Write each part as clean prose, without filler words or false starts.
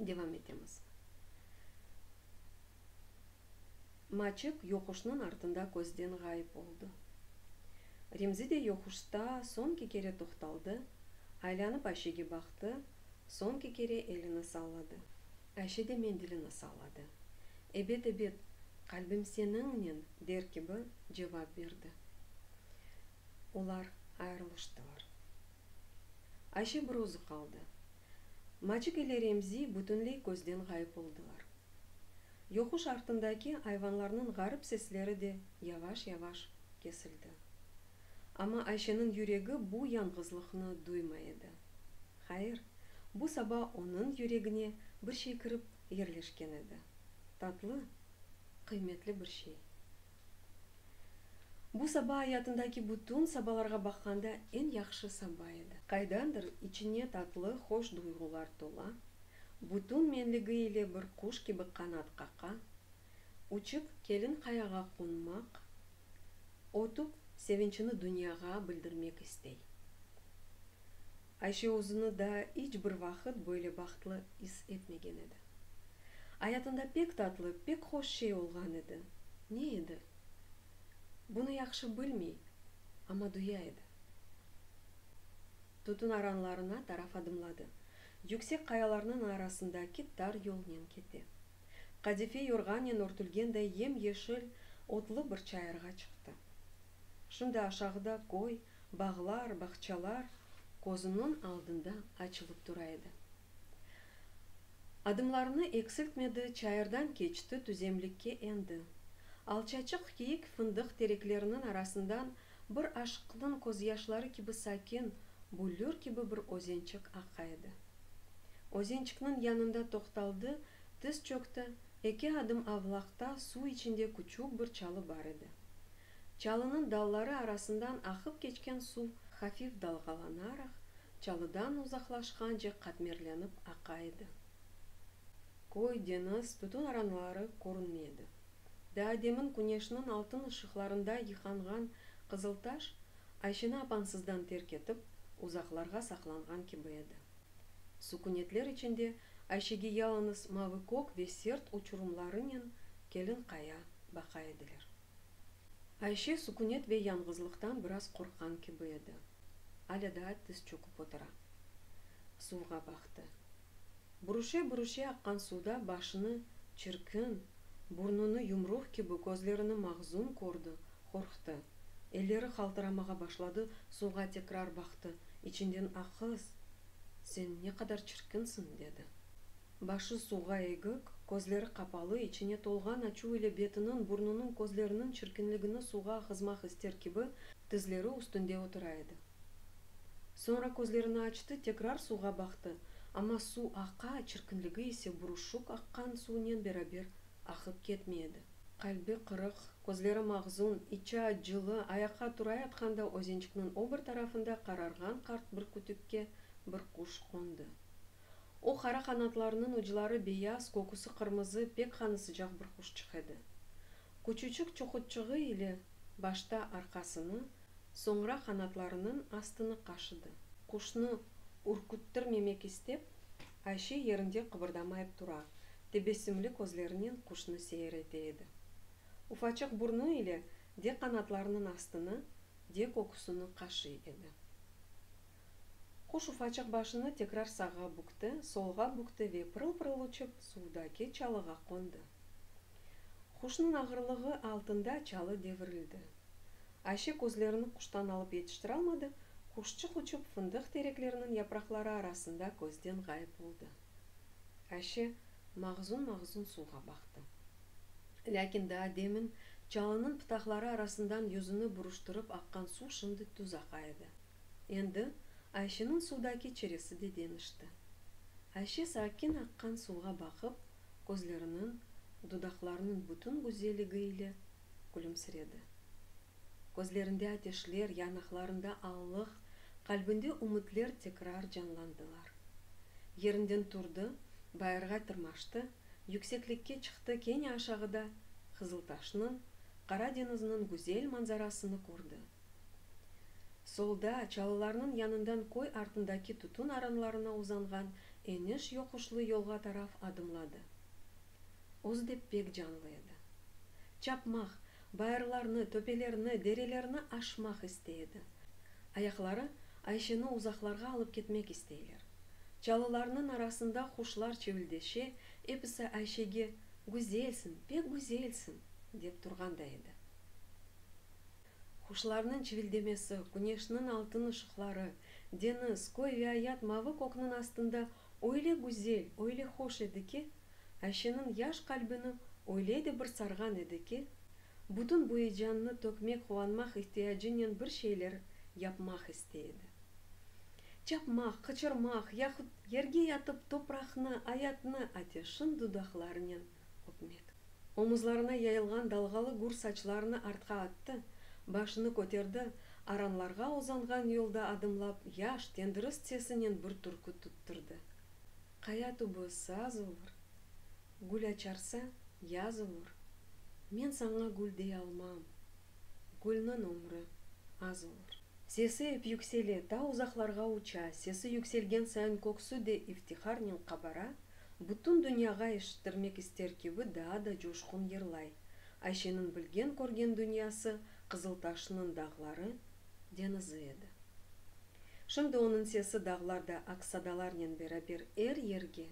Devam etemiz. Мачык Йокуштун артында көзден гайып болду. Ремзи де Йокушта son кекере токталды, айланып Айшеге бакты, son кекере элини салады. Айше де мендилини салады. Эбет, калбим сениннен деркиби жооп берди. Олар айрылыштылар. Айше бир өзү калды. Мачык эле Ремзи бүтүнлөй көздөн гайып болдулар. Йокуш артындагы айванларнын гарып сеслери де яваш-яваш кесилди. Ама Айшенин юреги бу яңгызлыкны дуймайды. Хайыр, бу саба онун юрегине бир шей кирип ерлешкен эди. Татлы, кыймметтүү бир шей. Бу саба аятындагы бүтүн сабаларга бакканда эң жакшы саба эди. Кайдандыр ичине татлы, хош дуйгулар тола. Бүтүн менлиги эле бир куш кеби канат какка. Учуп келин каяга кунмак. Отуп sevinçini dünyaya bildirmek istey. Ayşe özünü da hiç bir vakit böyle baktlı his etmegen edi. Hayatında pek tatlı, pek hoş şey olgan edi. Ne edi? Bunu yakşı bilmey, ama duya edi. Tutun aranlarına taraf adımladı. Yüksek kayalarının arasındaki dar yolnen keti. Kadife yorganen örtülgen de yem yeşil otlu bir çayırga çıktı. Шунда ашагыда кой, баглар, бакчалар көзүнүн алдында ачылып тура эди. Адымларыны эксилтмеди, чайырдан кечти, түземликке энди. Алчачык кийик фындык тереклеринин арасынан бир ашыктын көз яшлары киби сакин, буллур киби бир өзенчик аккайды. Өзенчиктин янында токталды, тиз чөктү, 2 адым авлакта суу ичинде күчүк бир чалы бар эди. Çalının dalları arasından akıp geçken su hafif dalgalanarak çalıdan uzaklaşkan же katmerlenip akaydı. Koy, deniz, tutun aranları görünmedi. Daha demin güneşinin altın ışıklarında yıkangan Kızıltaş Ayşeni apansızdan terk etip uzaklarga saklangan gibi edi. Sükunetler içinde Ayşe'ge yalnız mavi kok ve sert uçurumlarının kelin kaya bakaydılar. Ayşe sükunet ve yalnızlıktan biraz korkan gibi edi. Hala da tiz çöküp otura. Suğa baktı. Buruşe akkan suda başını çirkin, burnunu yumruq gibi gözlerini mahzun kordu, korktu. Elleri haltıramağa başladı, suğa tekrar baktı. İçinden akız, sen ne kadar çirkinsin dedi. Başı suğa egik, gözleri kapalı, içine tolgan açu ile betinin, burnunun, gözlerinin çirkinligini suğa hızmak ister gibi dizleri üstünde oturaydı. Sonra gözlerini açtı, tekrar suğa baktı. Ama su aka, çirkinligi ise buruşuk akkan suyla beraber akıp ketmeydi. Kalbi kırık, gözleri mahzun, içi acılı, ayakka turaya atkanda özençikinin o bir tarafında karargan kart bir kütükке bir kuş kondu. O kara kanatlarının uçları beyaz, kokusu kırmızı, pek kanı sıcak bir kuşçuk edi. Küçücük çokutçuğu ile başta arkasını, sonra kanatlarının astını kaşıdı. Kuşunu ürküttürmemek istep, Ayşe yerinde kıpırdamayıp tura, tebessümlü gözlerinin kuşunu seyreteydi. Ufacık burnu ile de kanatlarının astını, de kokusunu kaşıydı. Kuş ufacık başını tekrar sağa buktu, solga buktu ve pırıl uçup sudaki çalıga kondu. Kuşun ağırlığı altında çalı devrildi. Ayşe gözlerini kuştan alıp yetiştire almadı, kuşçuk uçup fındık tereklerinin yaprakları arasında gözden gayip oldu. Ayşe mahzun suğa baktı. Lakin daha demin çalının pıtakları arasından yüzünü buruşturup akkan su şimdi tuz akaydı. Endi Ayşe'nin sudaki çeresi de denişti. Ayşe sakin akkan suğa bakıp, gözlerinin, dudaklarının bütün güzelliğiyle gülümsiredi. Gözlerinde ateşler, yanaklarında ağlık, kalbinde umutlar tekrar canlandılar. Yerinden turdu, bayırga tırmaştı, yükseklikке çıktı, kene aşağıda Kızıltaş'ın, Kara Deniz'nin güzel manzarasını gördü. Solda çalılarının yanından koy артындaki tutun aranlarına uzangan eniş yokuşlu yolga taraf adımladı. Оздеп бек жанлы еді. Чапмақ, байырларны, төпелерні, дерелерні ашмақ істейді. Аяқлары Айшені ұзақларға алып кетмек істейлер. Чалыларының арасында құшлар чевілдеше, епісі Айшеге «Гүзелсін, бек гүзелсін» деп тұрғанда еді. Құшларының чевілдемесі, күнешінің алтын ышықлары, дениз, кой ве аят мавы көкнің астында ойле гүзел, ойле хош еді ке, Айшенің яш қалбіні ойлейді бір сарған еді ке, бұтын бұйыжанны төкмек қуанмақ ихтияжынен бір şeyler yapmaq isteydi. Çapmaq, қычырмақ, яхыт ерге ятып топрақны, аятны атешін дудақларынан өпмек. Омызларына яйылған далғалы гүр сачларыны артқа атты, башыны көтерді, аранларға озанған yolda адымлап, яш тендіріс сесінен бір түркі тұттырды. Қая тубысы аз olur. Гүл açarsa yaz olur. Мен саңа гүл дей алмам. Гүлнің өмірі аз olur. Сесі еп юкселе, та ұзақларға уча, сесі юкселген сайын көксі де ифтихарнен қабара, бұттың дүнияға ештірмек істер кебі да жошқын ерлай. Айшенің білген көрген дүниясы Қызылташының дағлары денізі еді. Шымды оның сесі дағларда ақсадаларнен берабер ерге,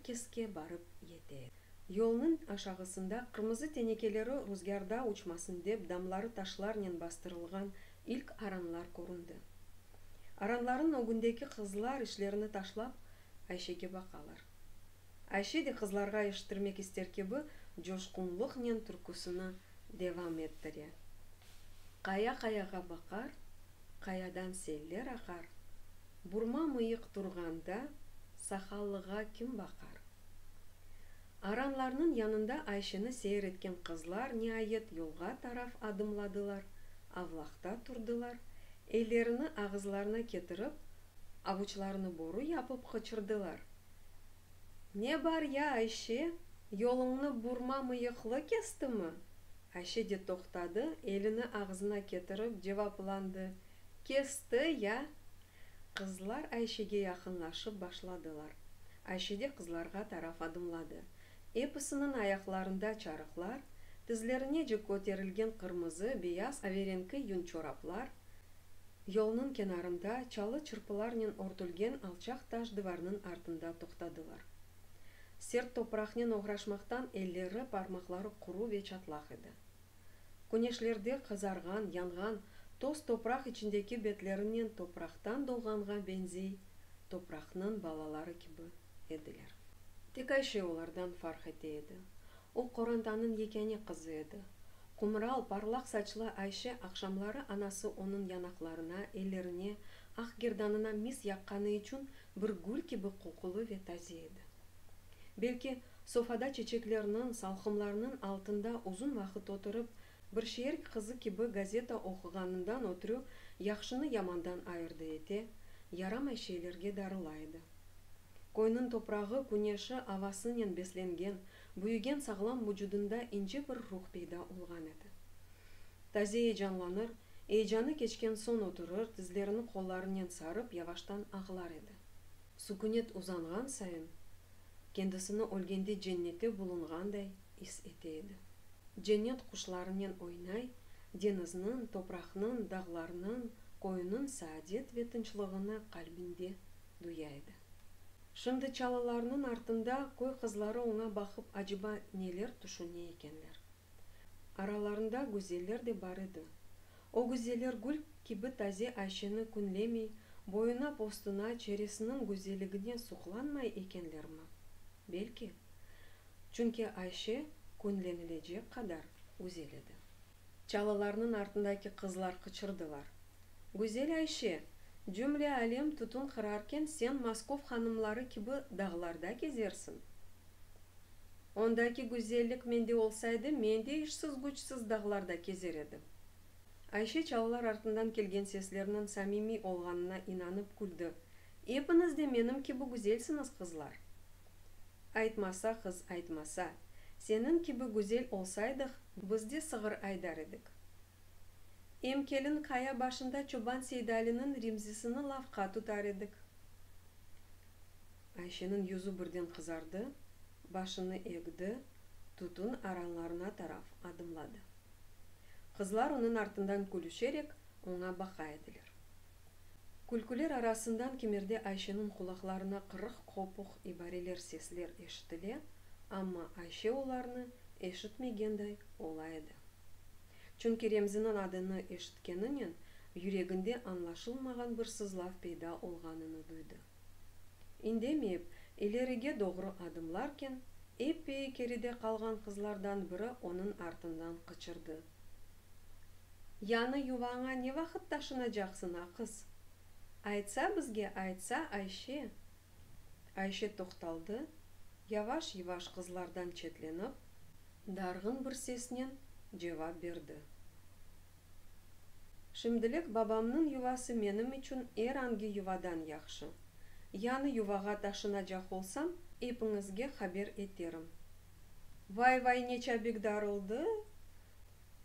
кеске барып ете. Yolның aşağısında kırmızı tenekелері rüzgarda uçmasın деп damları taşlarмен bastırılған ilk aranlar көрінді. Aranların ogundaki kızlar işlerini taşlap Ayşe'ге bakalar. Ayşe de kızlarga eşittirmek ister keby coşkunluknen türküsünü devam ettiре. Kaya-kayaga bakar, kayadan seller akar. Burma mıyık turganda sakallığa kim bakar? Aranlarının yanında Ayşe'ni seyretken kızlar nihayet yolga taraf adımladılar, avlakta turdular, ellerini ağızlarına getirip, avuçlarını boru yapıp kaçırdılar. Ne var ya Ayşe, yolunu burma mıyıklı kesti mi? Ayşe de toxtadı, elini ağzına getirip cevaplandı. Kesti ya. Kızlar Ayşe'ge yakınlaşıp başladılar. Ayşe de kızlarga taraf adımladı. Epısının ayaklarında çarıklar, dizlerine көтерілген kırmızı, beyaz, averenki yün çoraplar, yolunun kenarında çalı çırpılarının örtülgen alçak taş divarının артында toxtadılar. Sert topraknen oğraşmaktan elleri, parmakları kuru ve çatlak idi. Güneşlerde kızargan, yangan, toz toprak içindeki betlerinden topraktan dolğanğa benzey, toprakның balaları gibi ediler. Tek Ayşe olardan fark eteydi. O Korantanın yekeni kızı edi. Kumral, parlak saçlı Ayşe akşamları anası onun yanaklarına, ellerine, ak gerdanına mis yakkanı için bir gül gibi kokulu ve taze edi. Belki sofada çiçeklerinin, salkımlarının altında uzun vakit oturup, bir şehir kızı gibi gazeta okuğanından ötürü yakşını yamandan ayırdı ete, yaramay şeylerge darılaydı. Koyunun toprağı, güneşi, avasının beslengen, büyügen sağlam vücudunda ince bir ruh peyda olgan edi. Taze heyecanlanır, heyecanı geçken son oturur, dizlerini kollarından sarıp yavaştan ağlar edi. Sükunet uzangan sayın, kendisini ölgende cennette bulunganday his eteydi. Cennet kuşlarının oynay, denizinin, toprağının, dağlarının, koyunun saadet ve tınçlığını kalbinde duyaydı. Şimdi çalılarının артында koy kızları ona bakıp acaba neler düşüne ekenler. Aralarında güzeller de var idi. O güzeller gül gibi taze Ayşe'ni künlemey, boyuna postuna çeresinin güzelliğine suqlanmay ekenler mi? Belki. Çünkü Ayşe künlenilecek kadar güzel idi. Çalılarının артındaki kızlar kıçırdılar. Güzel Ayşe, cümle alem tutun kırarken sen Moskov hanımları gibi dağlarda gezersin. Ondaki güzellik mende olsaydı, mende işsiz güçsüz dağlarda gezer edim. Ayşe çalılar артından kelgen seslerinin samimi olganına inanıp güldü. Hepiniz de benim gibi güzelsiniz kızlar. Aytmasa kız aytmasa, senin gibi güzel olsaydık, biz de sığır aydar edik. Emkelin kaya başında Çoban Seydali'nin rimzisini lafka tutar edik. Айшенин жүзү бирден кызарды, башыны эгди, тутун аранларына тарап адымлады. Кызлар унун артынан күлүшерек оңа бака эдилер. Күлкүлөр арасынан кимирде Айшенин кулакларына кырык копук ибарелер сеслер эшитиле, амма Айше оларны эшитмегендей олайды. Чүнки Ремзинин адыны эшиткенинен жүрегинде аңлашылмаган бир сызлав пайда болгонун дuyду. Индемейип, илериге doğru адымларкен, эппей кериде калган кызлардан бири онун артынан кычырды. Яны юваңа не вакыт ташынажаксың, акыз? Айтса бизге, айтса, Айше. Айше токталды, яваш-яваш кызлардан четленип, даргын бир сеснен жооп берди. Шимдилик бабамдын ювасы меним үчүн эранги ювадан жакшы. Яны ювага ташынажак болсам, эпиңизге хабар этерим. Вай, нече бик дарылды.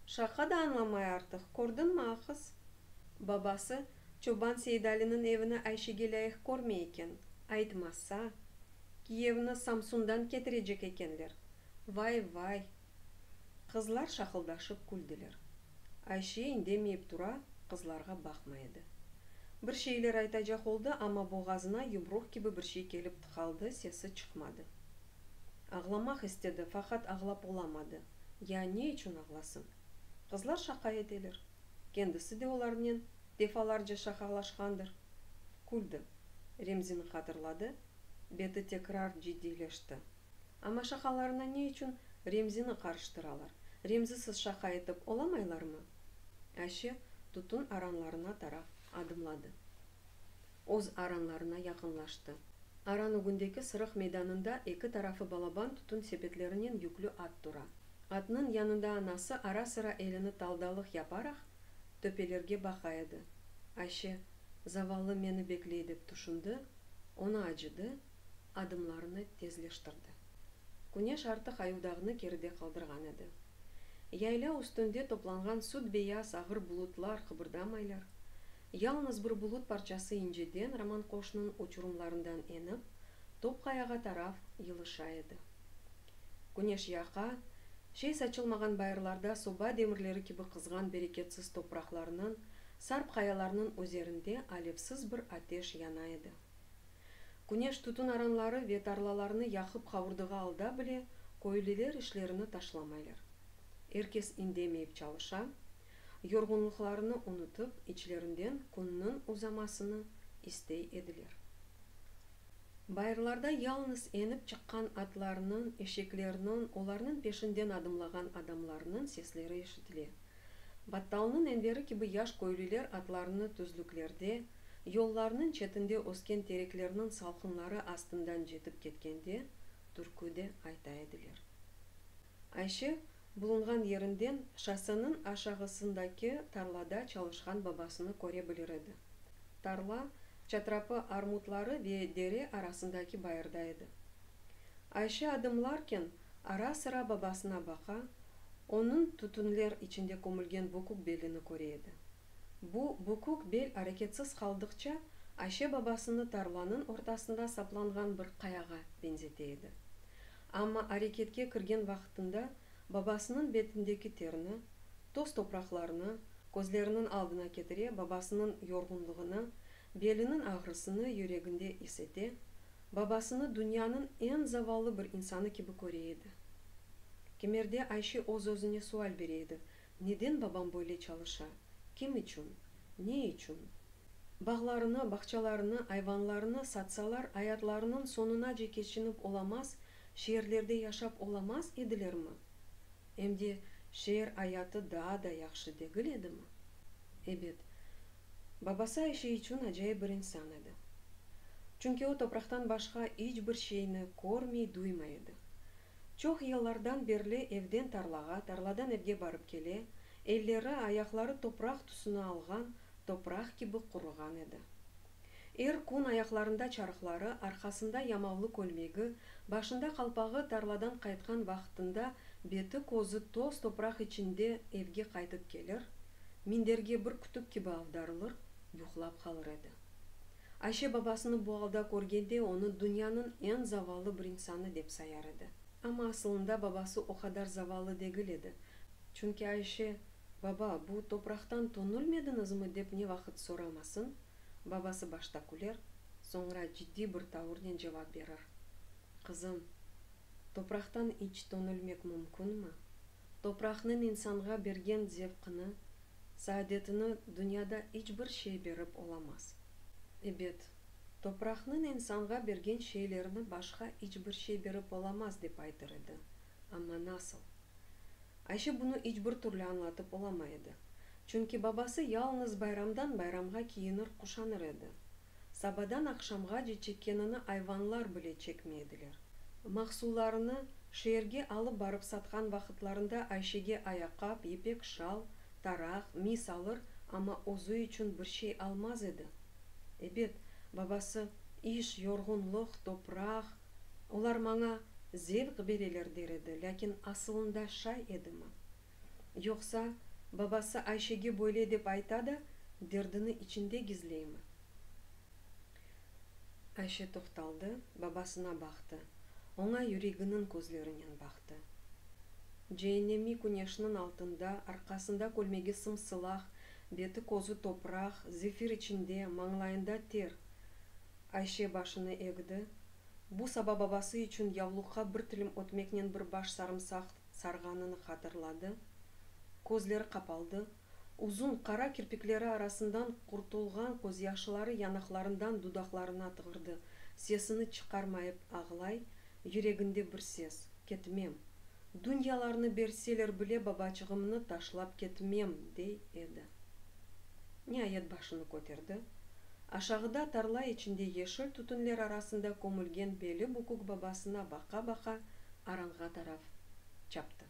Шака да аңламай артык, көрдүнмү, акыз? Бабасы Чобан Сейдалинин эвине Айшеге ылайык көрмөй экен. Айтмаса, Киевни Самсундан кетирежек экенлер. Вай. Кызлар шакылдашып күлдүлөр. Айше индемейип тура кызларга бакмайды. Бир шейлер айтажак болду, амма бугазына юмрук киби бир шей келип калды, сеси чыкмады. Агламак истеди, факат аглап боламады. Я не үчүн агласын? Кызлар шака эделер. Кендиси де оларнен дефаларча шакалашкандыр. Күлдү. Ремзин кадырлады, бети текрар жиддийлешти. Амма шакаларына не үчүн Ремзини карыштыралар? Ремзисиз шака этип оламайлармы? Айше тутун аранларына тарап адымлады. Оз аранларына якынлашты. Аран үгүндөгү сырык мейданында эки тарафы балабан тутун сепетлеринен жүклүү ат тура. Атнын янында анасы ара-сыра элини талдалык япарак төпелерге бакайды. Айше заваллы мени беклей деп тушунду, оны ажыды, адымларыны тезлештирди. Күнөш артык аюдагыны кериде калдырган эди. Яйла үстүндө топланган суд бейас агыр булутлар кыбырдамайлар. Ялныз бир булут парчасы инжеден Роман кошунун учурумларынан энип, топ каяга тарап йылышайды. Күнөш яка, шей сачылмаган байырларда соба демирлери киби кызган берекетсиз топуракларынын, сарп каяларынын өзеринде алепсиз бир атеш янайды. Күнөш тутун аранлары ветарлаларыны якып кабырдыга алда биле койлилер ишлерини ташламайлар. Эркес индемейип чалыша, yorgunluklaryny unutup, içlerinden күннүн узамасыны истей эдилер. Байырларда ялныз энип чыккан атларынын, эшеклеринин, оларынын пешинден адымлаган адамларынын сеслери эшитиле. Батталынын эндери киби яш көйлүлөр атларыны түзлүклерде, жолларынын четинде өскен тереклеринин салкынлары астындан жетип кеткенде, түркүдө айта эдилер. Айше булунган еринден шассанын ашагысындагы тарлада чалышкан бабасыны көрө билер эди. Тарла чатрапы армутлары ве дере арасындагы байырда эди. Айше адымларкен ара-сыра бабасына бака, онун тутунлер ичинде көмүлгөн букук белини көрө эди. Бу букук бел аракетсиз калдыкча Айше бабасыны тарланын ортасында сапланган бир каяга бензетейди. Амма аракетке кирген вакытында бабасынын бетиндеги терини, тоз топуракларыны, көзлөрүнүн алдына кетире, бабасынын yorgunluğunu, белинин агырысыны жүрөгүндө эсете, бабасыны дүйнөнүн эң заваллы бир инсаны киби көрөйдү. Кемерде Айше өз-өзүнө суал берейди. Неден бабам бойлой чалыша? Ким үчүн? Не үчүн? Багларыны, бакчаларыны, айванларыны сатсалар, аятларынын сонуна жекечинип оламаз, шээрлерде жашап оламаз эдилерми? Эмди шээр аяты да жакшы дегил эдими? Эбет, бабасы Айше үчүн ажайып бир инсан эди. Чүнки о топурактан башка эч бир шейни көрмөй, дуймайды. Чоң жылдардан бери эвден тарлага, тарладан эвге барып келе, эллери, аяклары топурак тусуна алган, топурак киби курган эди. Күн аякларында чарыклары, аркасында ямаулы көлмеги, башында калпагы тарладан кайткан вакытында бети көзү тоз топурак ичинде эвге кайтып келер, миндерге бир күтүк киби аударылыр, юклап калыр эди. Айше бабасыны бу алда көргенде оны дүйнөнүн эң заваллы бир инсаны деп саяр эди. Ама асылында бабасы о кадар заваллы дегил эди. Чүнки Айше: «Баба, бу топурактан тонөлмедиңизби?» деп не вакыт сорамасын, бабасы башта күлер, соңра жиддий бир табырден жооп берер: «Кызым, топурактан ич тонөлмек мүмкүнмү? Топурактын инсанга берген зевкini, саадетini дүйнөдө эч бир шей берип оламаз. Эбет, топурактын инсанга берген шейлерини башка эч бир шей берип оламаз» деп айтыр эди. Ама насыл? Айше буну эч бир түрлү аңлатып оламай эди. Чүнки бабасы ялгыз байрамдан байрамга кийинир кушаныр эди. Сабадан акшамга же чеккенини айванлар биле чекмейдилер. Максуларыны шээрге алып барып саткан вакытларында Айшеге аяккап, ипек шал, тарак, мис алыр, ама озу үчүн бир шей алмаз эди. Эбет, бабасы: «Иш, yorgunluk, топурак, улар мага зевк берелер» дер эди, лекин асылында шай эдими? Жокса бабасы Айшеге бойле деп айта да, дердини ичинде гизлейми? Айше токталды, бабасына бакты. Оңа юрегинин көзлөрүнөн бакты. Жээнеми күнөшүнүн алтында, аркасында көлмеги сымсылак, бети козу топурак, зефир ичинде, маңлайында тер. Айше башыны эгди. Бу саба бабасы үчүн явлукка бир тилим өтмекнен бир баш сарымсак сарганын катырлады. Көзлөрү капалды. Узун кара кирпиклери арасынан куртулган көз яшылары янакларынан дудакларына тыгырды. Сесini чыкармайып аглай, жүрегинде бир сес: «Кетмем. Дуньяларны берселер биле бабачыгымны ташлап кетмем» дей эди. Ниаят башыны көтерди. Ашагыда тарла ичинде ешил түтүнлөр арасында көмүлгөн бели букук бабасына бака-бака аранга тарап чапты.